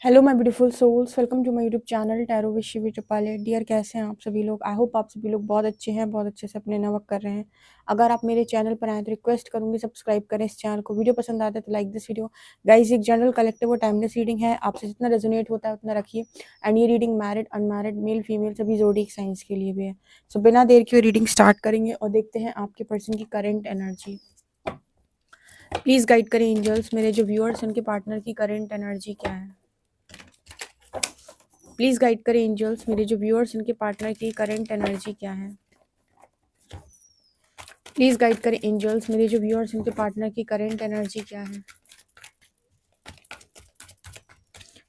Hello my beautiful souls, welcome to my YouTube channel tarot with Shivi ट्रिपाले। Dear, कैसे हैं आप सभी लोग? आई होप आप सभी लोग बहुत अच्छे हैं, बहुत अच्छे से अपने नवक कर रहे हैं। अगर आप मेरे चैनल पर आए तो रिक्वेस्ट करूंगी सब्सक्राइब करें इस चैनल को। वीडियो पसंद आता है तो लाइक दिस वीडियो। गाइस, एक जनरल कलेक्टिव और टाइमलेस रीडिंग है, आपसे जितना रेजोनेट होता है उतना रखिए। एंड ये reading married, unmarried, male female सभी ज़ोडिएक साइंस के लिए भी है। सो बिना देर के रीडिंग स्टार्ट करेंगे और देखते हैं आपके पर्सन की करेंट एनर्जी। प्लीज़ गाइड करें एंजल्स, मेरे जो व्यूअर्स उनके पार्टनर की करेंट एनर्जी क्या है। प्लीज़ गाइड करें एंजल्स, मेरे जो व्यूअर्स उनके पार्टनर की करंट एनर्जी क्या है। प्लीज़ गाइड करें एंजल्स, मेरे जो व्यूअर्स उनके पार्टनर की करंट एनर्जी क्या है।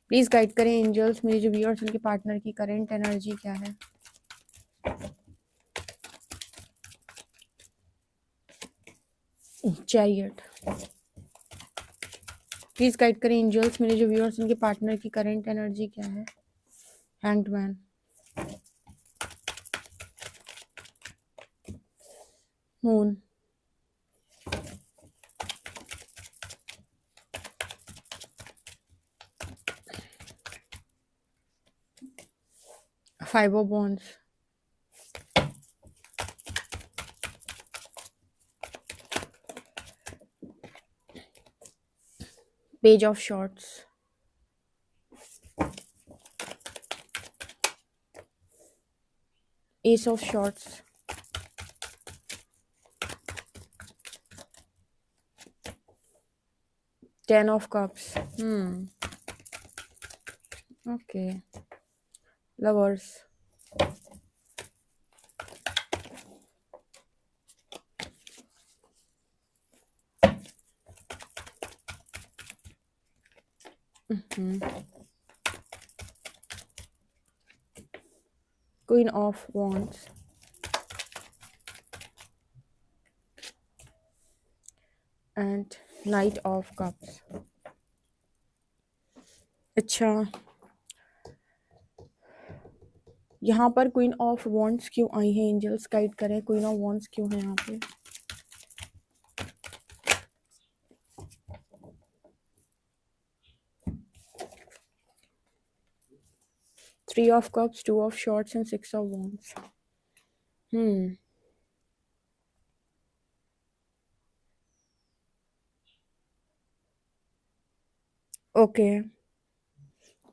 प्लीज़ गाइड करें एंजल्स, मेरे जो व्यूअर्स उनके पार्टनर की करंट एनर्जी क्या है। चैरियट। प्लीज़ गाइड करें एंजल्स, मेरे जो व्यूअर्स उनके पार्टनर की करंट एनर्जी क्या है। Hanged man. Moon. Five of wands. Page of shorts. S of shorts. Ten of cups. Okay. Lovers. Queen of wands and night of cups. अच्छा, यहाँ पर क्वीन ऑफ वॉन्ड्स क्यों आई है? Angels guide करें, queen of wands क्यों है यहाँ पे? Three of cups, two of shorts and six of wands. Okay,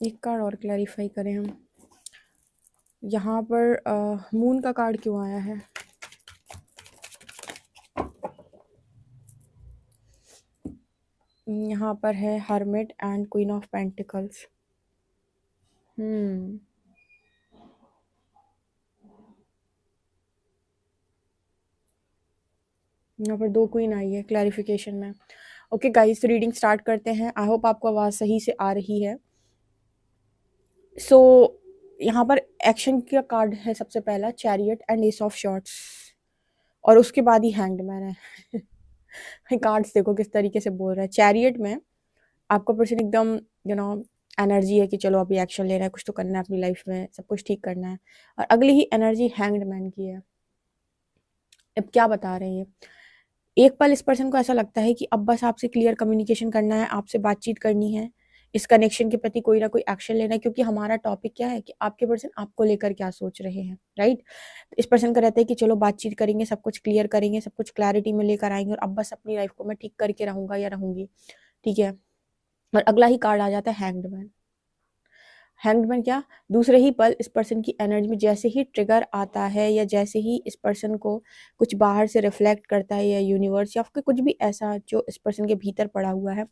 एक कार्ड और क्लैरिफाई करें हम। यहाँ पर मून का कार्ड क्यों आया है? यहाँ पर है hermit and queen of pentacles. यहाँ पर दो क्वीन आई है क्लैरिफिकेशन में। ओके गाइस, रीडिंग स्टार्ट करते हैं। आई होप आपको आवाज़ सही से आ रही है। सो यहाँ पर एक्शन का कार्ड है सबसे पहला chariot and S of shorts, और उसके बाद ही हैंग्ड मैन है। कार्ड्स देखो किस तरीके से बोल रहा है। चैरियट में आपका पर्सन एकदम एनर्जी है कि चलो अभी एक्शन ले रहा है, कुछ तो करना है अपनी लाइफ में, सब कुछ ठीक करना है। और अगली ही एनर्जी हैंग्ड मैन की है। अब क्या बता रहे हैं? एक पल इस पर्सन को ऐसा लगता है कि अब बस आपसे क्लियर कम्युनिकेशन करना है, आपसे बातचीत करनी है, इस कनेक्शन के प्रति कोई ना कोई एक्शन लेना है। क्योंकि हमारा टॉपिक क्या है कि आपके पर्सन आपको लेकर क्या सोच रहे हैं, राइट? इस पर्सन का रहता है कि चलो बातचीत करेंगे, सब कुछ क्लियर करेंगे, सब कुछ क्लैरिटी में लेकर आएंगे, और अब बस अपनी लाइफ को मैं ठीक करके रहूंगा या रहूंगी, ठीक है। और अगला ही कार्ड आ जाता है हैंग्ड मैन। हैंग्डमैन क्या, दूसरे ही पल इस पर्सन की एनर्जी में जैसे ही ट्रिगर आता है, या जैसे ही इस पर्सन को कुछ बाहर से रिफ्लेक्ट करता है, या यूनिवर्स या फिर कुछ भी ऐसा जो इस पर्सन के भीतर पड़ा हुआ है,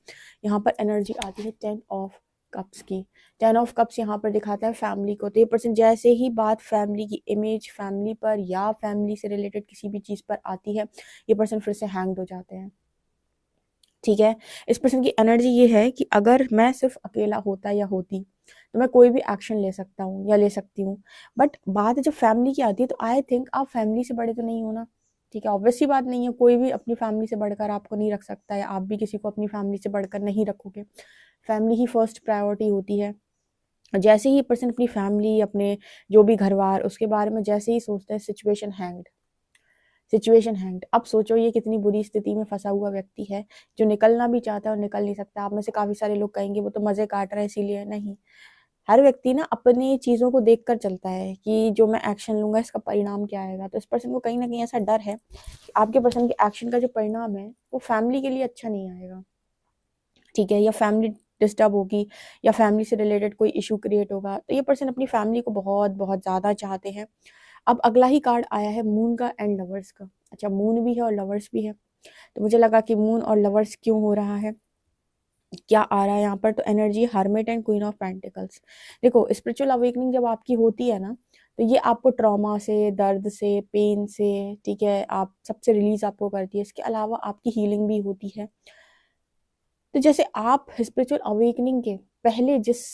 यहाँ पर एनर्जी आती है टेन ऑफ कप्स की। टेन ऑफ कप्स यहाँ पर दिखाता है फैमिली को। तो ये पर्सन जैसे ही बात फैमिली की इमेज, फैमिली पर या फैमिली से रिलेटेड किसी भी चीज़ पर आती है, ये पर्सन फिर से हैंग्ड हो जाते हैं, ठीक है। इस पर्सन की एनर्जी ये है कि अगर मैं सिर्फ अकेला होता या होती तो मैं कोई भी एक्शन ले सकता हूँ या ले सकती हूँ, बट बात जब फैमिली की आती है तो आई थिंक आप फैमिली से बड़े तो नहीं हो ना, ठीक है। ऑब्वियस सी बात नहीं है, कोई भी अपनी फैमिली से बढ़कर आपको नहीं रख सकता, या आप भी किसी को अपनी फैमिली से बढ़कर नहीं रखोगे। फैमिली ही फर्स्ट प्रायोरिटी होती है। जैसे ही पर्सन अपनी फैमिली, अपने जो भी घर बार, उसके बारे में जैसे ही सोचता है, सिचुएशन हैंग्ड, सिचुएशन हैंग्ड। अब सोचो ये कितनी बुरी स्थिति में फंसा हुआ व्यक्ति है जो निकलना भी चाहता है और निकल नहीं सकता। आप में से काफ़ी सारे लोग कहेंगे वो तो मज़े काट रहा है इसीलिए। नहीं, हर व्यक्ति ना अपनी चीज़ों को देख कर चलता है कि जो मैं एक्शन लूँगा इसका परिणाम क्या आएगा। तो इस पर्सन को कहीं न कहीं ऐसा डर है कि आपके पर्सन के एक्शन का जो परिणाम है वो फैमिली के लिए अच्छा नहीं आएगा, ठीक है? या फैमिली डिस्टर्ब होगी या फैमिली से रिलेटेड कोई इश्यू क्रिएट होगा। तो ये पर्सन अपनी फैमिली को बहुत ज़्यादा चाहते हैं। अब अगला ही कार्ड आया है मून का एंड लवर्स का। अच्छा, मून भी है और लवर्स भी है, तो मुझे लगा कि मून और लवर्स क्यों हो रहा है, क्या आ रहा है यहाँ पर। तो energy hermit and queen of pentacles. देखो, स्पिरिचुअल अवेकनिंग जब आपकी होती है ना, तो ये आपको ट्रॉमा से, दर्द से, पेन से, ठीक है, आप सबसे रिलीज आपको करती है। इसके अलावा आपकी हीलिंग भी होती है। तो जैसे आप स्पिरिचुअल अवेकनिंग के पहले जिस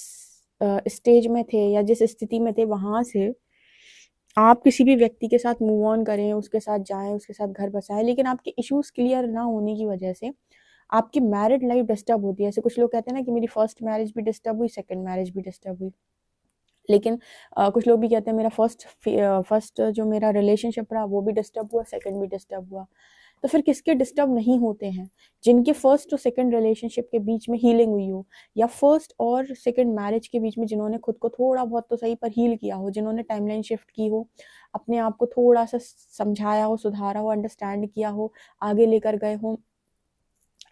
स्टेज में थे या जिस स्थिति में थे, वहां से आप किसी भी व्यक्ति के साथ मूव ऑन करें, उसके साथ जाएं, उसके साथ घर बसाएं, लेकिन आपके इश्यूज क्लियर ना होने की वजह से आपकी मैरिड लाइफ डिस्टर्ब होती है। ऐसे कुछ लोग कहते हैं ना कि मेरी फर्स्ट मैरिज भी डिस्टर्ब हुई, सेकंड मैरिज भी डिस्टर्ब हुई। लेकिन कुछ लोग भी कहते हैं मेरा फर्स्ट जो मेरा रिलेशनशिप रहा वो भी डिस्टर्ब हुआ, सेकंड भी डिस्टर्ब हुआ। तो फिर किसके डिस्टर्ब नहीं होते हैं? जिनके फर्स्ट और सेकंड रिलेशनशिप के बीच में हीलिंग हुई हो, या फर्स्ट और सेकंड मैरिज के बीच में जिन्होंने खुद को थोड़ा बहुत तो सही पर हील किया हो, जिन्होंने टाइमलाइन शिफ्ट की हो, अपने आप को थोड़ा सा समझाया हो, सुधारा हो, अंडरस्टैंड किया हो, आगे लेकर गए हो,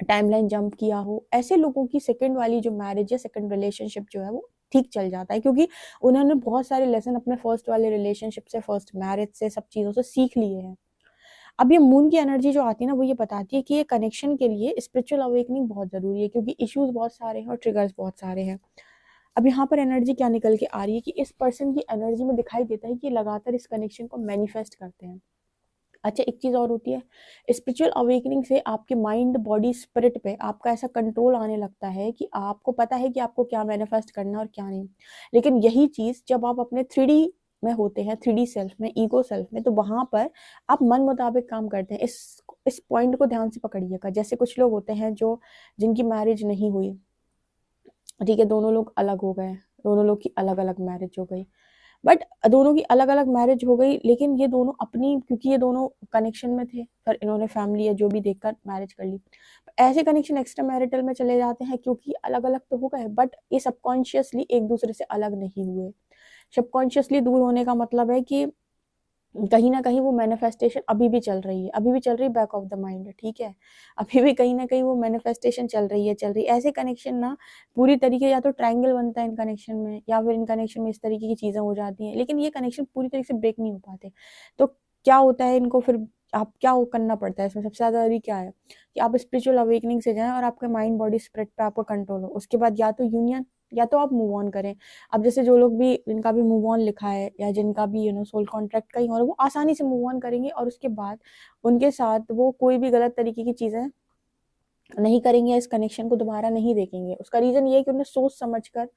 टाइमलाइन जंप किया हो, ऐसे लोगों की सेकंड वाली जो मैरिज या सेकंड रिलेशनशिप जो है वो ठीक चल जाता है, क्योंकि उन्होंने बहुत सारे लेसन अपने फर्स्ट वाले रिलेशनशिप से, फर्स्ट मैरिज से, सब चीज़ों से सीख लिए हैं। अब ये मून की एनर्जी जो आती है ना, वो ये बताती है कि ये कनेक्शन के लिए स्पिरिचुअल अवेकनिंग बहुत ज़रूरी है, क्योंकि इश्यूज बहुत सारे हैं और ट्रिगर्स बहुत सारे हैं। अब यहाँ पर एनर्जी क्या निकल के आ रही है कि इस पर्सन की एनर्जी में दिखाई देता है कि लगातार इस कनेक्शन को मैनिफेस्ट करते हैं। अच्छा, एक चीज़ और होती है, स्पिरिचुअल अवेकनिंग से आपके माइंड, बॉडी, स्पिरिट पे आपका ऐसा कंट्रोल आने लगता है कि आपको पता है कि आपको क्या मैनिफेस्ट करना और क्या नहीं। लेकिन यही चीज़ जब आप अपने 3D में होते हैं, 3D सेल्फ में, ईगो सेल्फ में, तो वहाँ पर आप मन मुताबिक काम करते हैं। इस पॉइंट को ध्यान से पकड़िएगा। जैसे कुछ लोग होते हैं जो जिनकी मैरिज नहीं हुई, ठीक है, दोनों लोग अलग हो गए, दोनों लोग की अलग अलग मैरिज हो गई, बट दोनों की अलग अलग मैरिज हो गई, लेकिन ये दोनों अपनी, क्योंकि ये दोनों कनेक्शन में थे, फिर इन्होंने फैमिली या जो भी देखकर मैरिज कर ली। ऐसे कनेक्शन एक्स्ट्रा मैरिटल में चले जाते हैं, क्योंकि अलग अलग तो हो गए, बट ये सबकॉन्शियसली एक दूसरे से अलग नहीं हुए। सबकॉन्शियसली दूर होने का मतलब है कि कहीं ना कहीं वो मैनिफेस्टेशन अभी भी चल रही है, अभी भी चल रही है, बैक ऑफ द माइंड, ठीक है, अभी भी कहीं ना कहीं वो मैनिफेस्टेशन चल रही है। ऐसे कनेक्शन ना पूरी तरीके, या तो ट्रायंगल बनता है इन कनेक्शन में, या फिर इन कनेक्शन में इस तरीके की चीज़ें हो जाती हैं, लेकिन ये कनेक्शन पूरी तरीके से ब्रेक नहीं हो पाते। तो क्या होता है इनको फिर, आप क्या करना पड़ता है इसमें, सबसे ज़्यादा जरूरी क्या है कि आप स्पिरिचुअल अवेकनिंग से जाएं और आपके माइंड, बॉडी, स्पिरिट पे आपका कंट्रोल हो। उसके बाद या तो यूनियन, या तो आप मूव ऑन करें। अब जैसे जो लोग भी, जिनका भी मूव ऑन लिखा है, या जिनका भी सोल कॉन्ट्रैक्ट कहीं और, वो आसानी से मूव ऑन करेंगे, और उसके बाद उनके साथ वो कोई भी गलत तरीके की चीज़ें नहीं करेंगे, इस कनेक्शन को दोबारा नहीं देखेंगे। उसका रीज़न ये है कि उन्होंने सोच समझ कर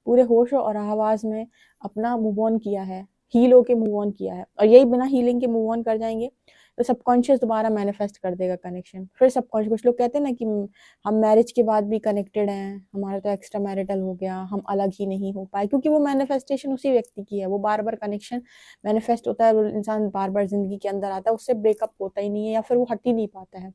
पूरे होश और आवाज़ में अपना मूव ऑन किया है, हील होके मूव ऑन किया है। और यही बिना हीलिंग के मूव ऑन कर जाएंगे तो सबकॉन्शियस दोबारा मैनिफेस्ट कर देगा कनेक्शन। फिर सबकॉन्शियस, कुछ लोग कहते हैं ना कि हम मैरिज के बाद भी कनेक्टेड हैं, हमारा तो एक्स्ट्रा मैरिटल हो गया, हम अलग ही नहीं हो पाए, क्योंकि वो मैनिफेस्टेशन उसी व्यक्ति की है। वो बार बार कनेक्शन मैनिफेस्ट होता है, इंसान बार बार जिंदगी के अंदर आता है, उससे ब्रेकअप होता ही नहीं है, या फिर वो हट ही नहीं पाता है।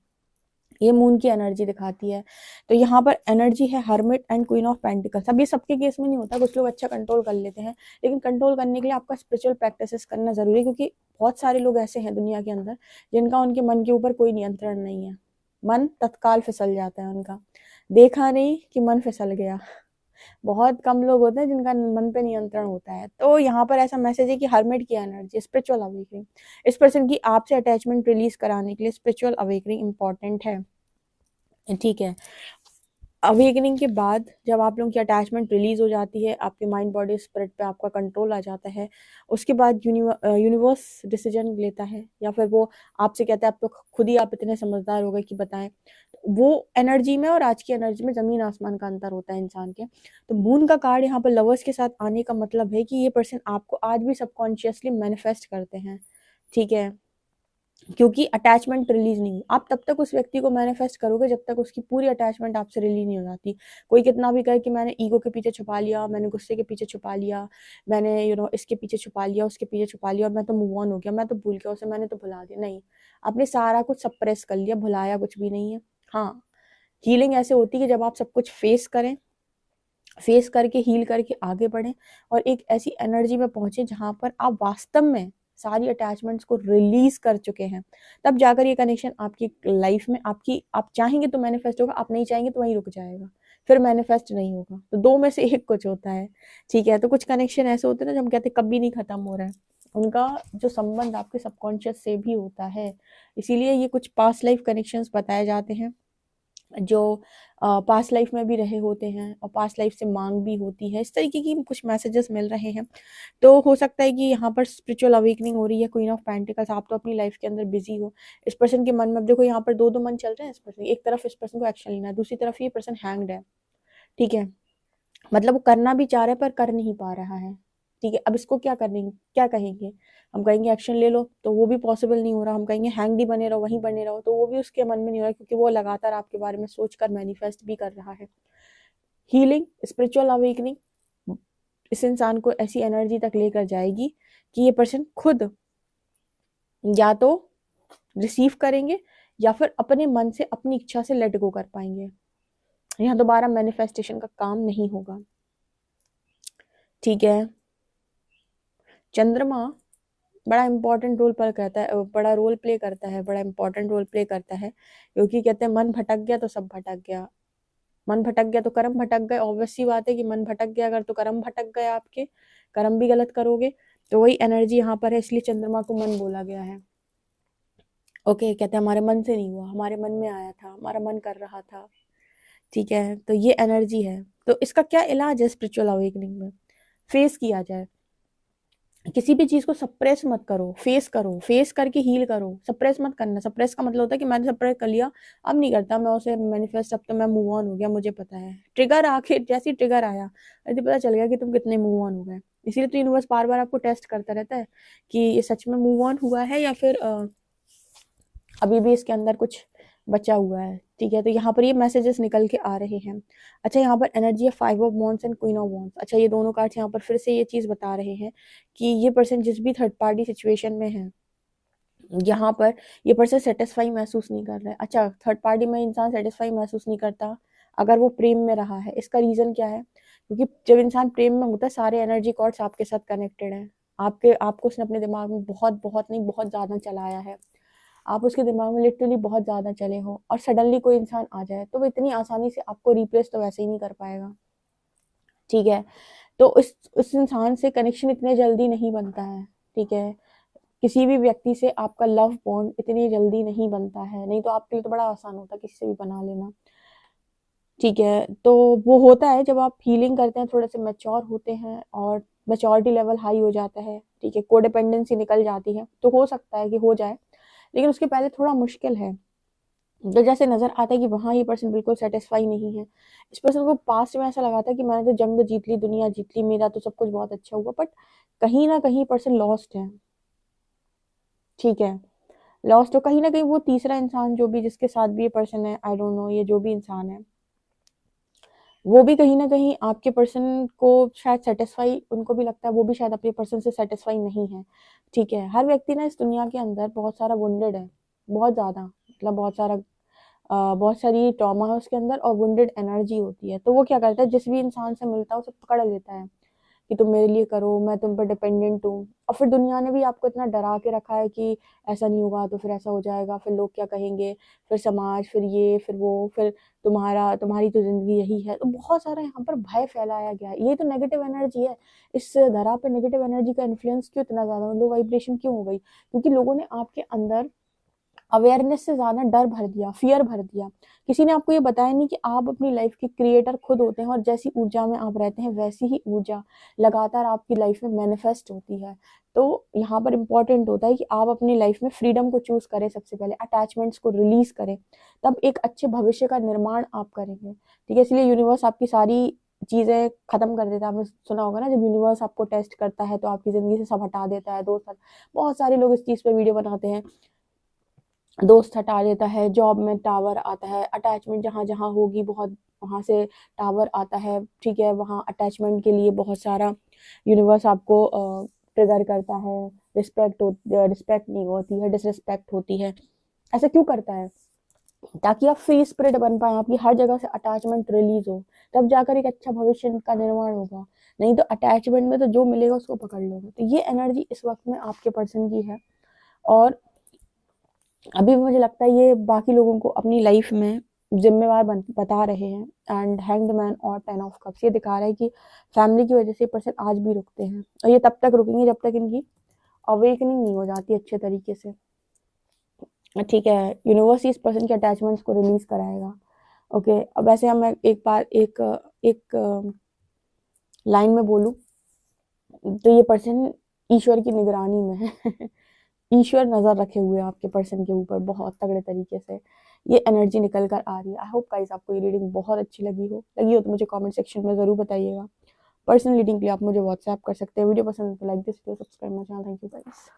ये मून की एनर्जी दिखाती है। तो यहाँ पर एनर्जी है hermit and queen of pentacles. अब ये सबके केस में नहीं होता, कुछ लोग अच्छा कंट्रोल कर लेते हैं, लेकिन कंट्रोल करने के लिए आपका स्पिरिचुअल प्रैक्टिसेस करना जरूरी है, क्योंकि बहुत सारे लोग ऐसे हैं दुनिया के अंदर जिनका उनके मन के ऊपर कोई नियंत्रण नहीं है। मन तत्काल फिसल जाता है उनका, देखा नहीं कि मन फिसल गया। बहुत कम लोग होते हैं जिनका मन पे नियंत्रण होता है। तो यहाँ पर ऐसा मैसेज है कि हर्मिट की एनर्जी, स्पिरिचुअल अवेकनिंग, इस पर्सन की आपसे अटैचमेंट रिलीज कराने के लिए स्पिरिचुअल अवेकनिंग इंपॉर्टेंट है, ठीक है। अवेकनिंग के बाद जब आप लोगों की अटैचमेंट रिलीज हो जाती है, आपके माइंड, बॉडी, स्पिरिट पे आपका कंट्रोल आ जाता है, उसके बाद यूनिवर्स डिसीजन लेता है, या फिर वो आपसे कहता है, अब तो खुद ही आप इतने समझदार हो गए कि बताएं। वो एनर्जी में और आज की एनर्जी में जमीन आसमान का अंतर होता है इंसान के। तो मून का कार्ड यहाँ पर लवर्स के साथ आने का मतलब है कि ये पर्सन आपको आज भी सबकॉन्शियसली मैनिफेस्ट करते हैं, ठीक है, क्योंकि अटैचमेंट रिलीज नहीं हुई। आप तब तक उस व्यक्ति को मैनिफेस्ट करोगे जब तक उसकी पूरी अटैचमेंट आपसे रिलीज नहीं हो जाती। कोई कितना भी कहे कि मैंने ईगो के पीछे छुपा लिया, मैंने गुस्से के पीछे छुपा लिया, मैंने इसके पीछे छुपा लिया, उसके पीछे छुपा लिया, और मैं तो मूव ऑन हो गया, मैं तो भूल गया उसे, मैंने तो भुला दिया, नहीं। आपने सारा कुछ सप्रेस कर लिया, भुलाया कुछ भी नहीं है। हाँ, हीलिंग ऐसे होती है कि जब आप सब कुछ फेस करें, फेस करके हील करके आगे बढ़ें और एक ऐसी एनर्जी में पहुंचे जहां पर आप वास्तव में सारी अटैचमेंट्स को रिलीज कर चुके हैं, तब जाकर ये कनेक्शन आपकी लाइफ में आपकी, आप चाहेंगे तो मैनिफेस्ट होगा, आप नहीं चाहेंगे तो वहीं रुक जाएगा, फिर मैनिफेस्ट नहीं होगा। तो दो में से एक कुछ होता है, ठीक है। तो कुछ कनेक्शन ऐसे होते हैं ना जो हम कहते हैं कभी नहीं खत्म हो रहा है, उनका जो संबंध आपके सबकॉन्शियस से भी होता है। इसीलिए ये कुछ पास्ट लाइफ कनेक्शंस बताए जाते हैं जो पास्ट लाइफ में भी रहे होते हैं और पास्ट लाइफ से मांग भी होती है। इस तरीके की कुछ मैसेजेस मिल रहे हैं। तो हो सकता है कि यहाँ पर स्पिरिचुअल अवेकनिंग हो रही है। क्वीन ऑफ पेंटिकल्स, आप तो अपनी लाइफ के अंदर बिजी हो, इस पर्सन के मन में देखो यहाँ पर दो दो मन चल रहे हैं। इस पर्सन, एक तरफ इस पर्सन को एक्शन लेना है, दूसरी तरफ ये पर्सन हैंग्ड है, ठीक है। मतलब वो करना भी चाह रहा है पर कर नहीं पा रहा है, ठीक है। अब इसको क्या करेंगे, क्या कहेंगे? हम कहेंगे एक्शन ले लो, तो वो भी पॉसिबल नहीं हो रहा। हम कहेंगे हैंग ही बने रहो, वहीं बने रहो, तो वो भी उसके मन में नहीं हो रहा, क्योंकि वो लगातार आपके बारे में सोचकर मैनिफेस्ट भी कर रहा है। हीलिंग, स्पिरिचुअल अवेकनिंग इस इंसान को ऐसी एनर्जी तक लेकर जाएगी कि ये पर्सन खुद या तो रिसीव करेंगे या फिर अपने मन से, अपनी इच्छा से लेट गो कर पाएंगे। यहाँ दोबारा मैनिफेस्टेशन का काम नहीं होगा, ठीक है। चंद्रमा बड़ा इंपॉर्टेंट रोल प्ले करता है, बड़ा रोल प्ले करता है, बड़ा इंपॉर्टेंट रोल प्ले करता है, क्योंकि कहते हैं मन भटक गया तो सब भटक गया। मन भटक गया तो कर्म भटक गए। ऑब्वियस सी बात है कि मन भटक गया अगर तो कर्म भटक गए, आपके कर्म भी गलत करोगे। तो वही एनर्जी यहाँ पर है, इसलिए चंद्रमा को मन बोला गया है। ओके, कहते हैं हमारे मन से नहीं हुआ, हमारे मन में आया था, हमारा मन कर रहा था, ठीक है। तो ये एनर्जी है। तो इसका क्या इलाज है स्पिरिचुअल अवेकनिंग में? फेस किया जाए, किसी भी चीज को सप्रेस मत करो, फेस करो, फेस करके हील करो। सप्रेस मत करना। सप्रेस का मतलब होता है कि मैंने सप्रेस कर लिया, अब नहीं करता मैं उसे मैनिफेस्ट, अब तो मैं मूव ऑन हो गया, मुझे पता है। ट्रिगर आखिर जैसे ही ट्रिगर आया, अरे पता चल गया कि तुम कितने मूव ऑन हो गए। इसीलिए तो यूनिवर्स बार बार आपको टेस्ट करता रहता है कि ये सच में मूव ऑन हुआ है या फिर अभी भी इसके अंदर कुछ बचा हुआ है, ठीक है। तो यहाँ पर ये मैसेजेस निकल के आ रहे हैं। अच्छा, यहाँ पर एनर्जी है 5 of wands and queen of wands. अच्छा, ये दोनों कार्ड्स यहाँ पर फिर से ये चीज बता रहे हैं कि ये पर्सन जिस भी थर्ड पार्टी सिचुएशन में है, यहाँ पर ये पर्सन सेटिस्फाई महसूस नहीं कर रहा है। अच्छा, थर्ड पार्टी में इंसान सेटिस्फाई महसूस नहीं करता अगर वो प्रेम में रहा है। इसका रीजन क्या है? क्योंकि जब इंसान प्रेम में होता है, सारे एनर्जी कॉर्ड्स आपके साथ कनेक्टेड हैं। आपको उसने अपने दिमाग में बहुत बहुत नहीं, बहुत ज्यादा चलाया है। आप उसके दिमाग में लिटरली बहुत ज्यादा चले हो और सडनली कोई इंसान आ जाए तो वो इतनी आसानी से आपको रिप्लेस तो वैसे ही नहीं कर पाएगा, ठीक है। तो उस इंसान से कनेक्शन इतने जल्दी नहीं बनता है, ठीक है। किसी भी व्यक्ति से आपका लव बॉन्ड इतनी जल्दी नहीं बनता है, नहीं तो आपके लिए तो बड़ा आसान होता है किसी से भी बना लेना, ठीक है। तो वो होता है जब आप हीलिंग करते हैं, थोड़े से मैच्योर होते हैं और मैच्योरिटी लेवल हाई हो जाता है, ठीक है। कोडिपेंडेंसी निकल जाती है, तो हो सकता है कि हो जाए, लेकिन उसके पहले थोड़ा मुश्किल है। तो जैसे नजर आता है कि वहाँ ये पर्सन बिल्कुल सेटिस्फाई नहीं है। इस पर्सन को पास्ट में ऐसा लगा था कि मैंने तो जंग जीत ली, दुनिया जीत ली, मेरा तो सब कुछ बहुत अच्छा हुआ, बट कहीं ना कहीं पर्सन लॉस्ट है, ठीक है। लॉस्ट, तो कहीं ना कहीं वो तीसरा इंसान जो भी जिसके साथ भी ये पर्सन है, आई डोंट नो, ये जो भी इंसान है वो भी कहीं ना कहीं आपके पर्सन को शायद सेटिस्फाई, उनको भी लगता है वो भी शायद अपने पर्सन से सेटिस्फाई नहीं है, ठीक है। हर व्यक्ति ना इस दुनिया के अंदर बहुत सारा वुंडेड है, बहुत ज्यादा, मतलब बहुत सारी ट्रॉमा है उसके अंदर और वुंडेड एनर्जी होती है। तो वो क्या करता है, जिस भी इंसान से मिलता है उसे पकड़ लेता है कि तुम मेरे लिए करो, मैं तुम पर डिपेंडेंट हूँ। और फिर दुनिया ने भी आपको इतना डरा के रखा है कि ऐसा नहीं होगा तो फिर ऐसा हो जाएगा, फिर लोग क्या कहेंगे, फिर समाज, फिर ये, फिर वो, फिर तुम्हारी तो जिंदगी यही है। तो बहुत सारा यहाँ पर भय फैलाया गया है। ये तो नेगेटिव एनर्जी है। इस धरा पे नेगेटिव एनर्जी का इन्फ्लुएंस क्यों इतना ज्यादा, लो वाइब्रेशन क्यों हो गई? क्योंकि लोगों ने आपके अंदर अवेयरनेस से ज्यादा डर भर दिया, फियर भर दिया। किसी ने आपको ये बताया नहीं कि आप अपनी लाइफ के क्रिएटर खुद होते हैं और जैसी ऊर्जा में आप रहते हैं वैसी ही ऊर्जा लगातार आपकी लाइफ में मैनिफेस्ट होती है। तो यहाँ पर इंपॉर्टेंट होता है कि आप अपनी लाइफ में फ्रीडम को चूज करें, सबसे पहले अटैचमेंट्स को रिलीज करें, तब एक अच्छे भविष्य का निर्माण आप करेंगे, ठीक है। इसलिए यूनिवर्स आपकी सारी चीजें खत्म कर देता है। आपने सुना होगा ना, जब यूनिवर्स आपको टेस्ट करता है तो आपकी जिंदगी से सब हटा देता है। दोस्त, बहुत सारे लोग इस चीज पे वीडियो बनाते हैं, दोस्त हटा देता है, जॉब में टावर आता है, अटैचमेंट जहाँ जहाँ होगी बहुत वहां से टावर आता है, ठीक है। वहाँ अटैचमेंट के लिए बहुत सारा यूनिवर्स आपको ट्रिगर करता है। रिस्पेक्ट नहीं होती है, डिसरिस्पेक्ट होती है, ऐसा क्यों करता है? ताकि आप फ्री स्पिरिट बन पाए, आपकी हर जगह से अटैचमेंट रिलीज हो, तब जाकर एक अच्छा भविष्य का निर्माण होगा। नहीं तो अटैचमेंट में तो जो मिलेगा उसको पकड़ लोगे। तो ये एनर्जी इस वक्त में आपके पर्सन की है। और अभी मुझे लगता है ये बाकी लोगों को अपनी लाइफ में जिम्मेवार बता रहे हैं। एंड हैंग्ड मैन और 10 ऑफ कप्स ये दिखा रहा है कि फैमिली की वजह से पर्सन आज भी रुकते हैं, और ये तब तक रुकेंगे जब तक इनकी अवेकनिंग नहीं हो जाती अच्छे तरीके से। ठीक है, यूनिवर्स इस पर्सन के अटैचमेंट्स को रिलीज कराएगा। ओके, अब ऐसे हम एक बार एक लाइन में बोलूं तो ये पर्सन ईश्वर की निगरानी में है। ईश्वर नजर रखे हुए हैं आपके पर्सन के ऊपर बहुत तगड़े तरीके से। ये एनर्जी निकल कर आ रही है। आई होप गाइस आपको ये रीडिंग बहुत अच्छी लगी हो तो मुझे कमेंट सेक्शन में जरूर बताइएगा। पर्सनल रीडिंग के लिए आप मुझे व्हाट्सएप कर सकते हैं। वीडियो पसंद है तो like this video, subscribe my channel. Thank you guys.